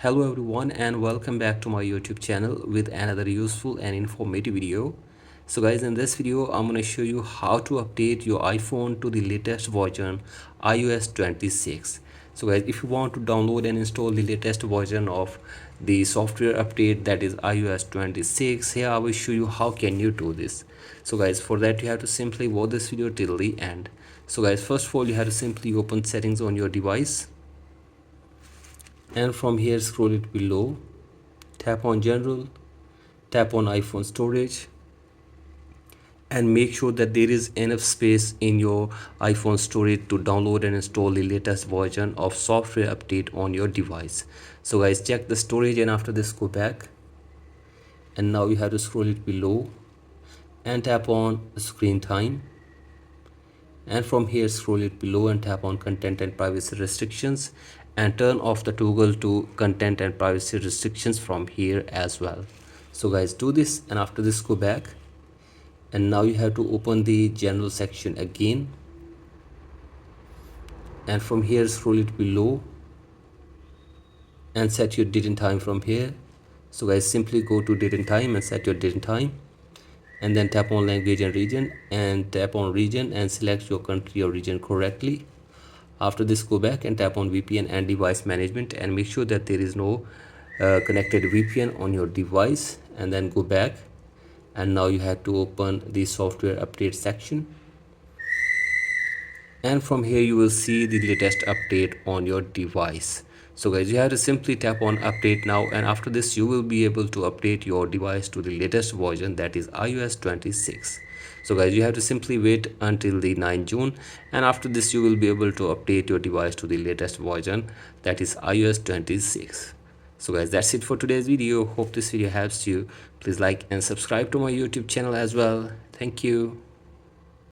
Hello everyone and welcome back to my YouTube channel with another useful and informative video. So guys, in this video I'm going to show you how to update your iPhone to the latest version iOS 26. So guys, if you want to download and install the latest version of the software update, that is iOS 26, here I will show you how can you do this. So guys, for that you have to simply watch this video till the end. So guys, first of all you have to simply open settings on your device, and from here scroll it below, tap on general, tap on iPhone storage, and make sure that there is enough space in your iPhone storage to download and install the latest version of software update on your device. So guys, check the storage, and after this go back, and now you have to scroll it below and tap on screen time, and from here scroll it below and tap on content and privacy restrictions, and turn off the toggle to content and privacy restrictions from here as well. So guys, do this, and after this go back, and now you have to open the general section again, and from here scroll it below and set your date and time from here. So guys, simply go to date and time and set your date and time, and then tap on language and region, and tap on region and select your country or region correctly. After this go back and tap on VPN and device management, and make sure that there is no connected VPN on your device, and then go back, and now you have to open the software update section, and from here you will see the latest update on your device. So guys, you have to simply tap on update now, and after this you will be able to update your device to the latest version, that is iOS 26. So guys, you have to simply wait until the 9th June, and after this you will be able to update your device to the latest version, that is iOS 26. So guys, that's it for today's video. Hope this video helps you. Please like and subscribe to my YouTube channel as well. Thank you.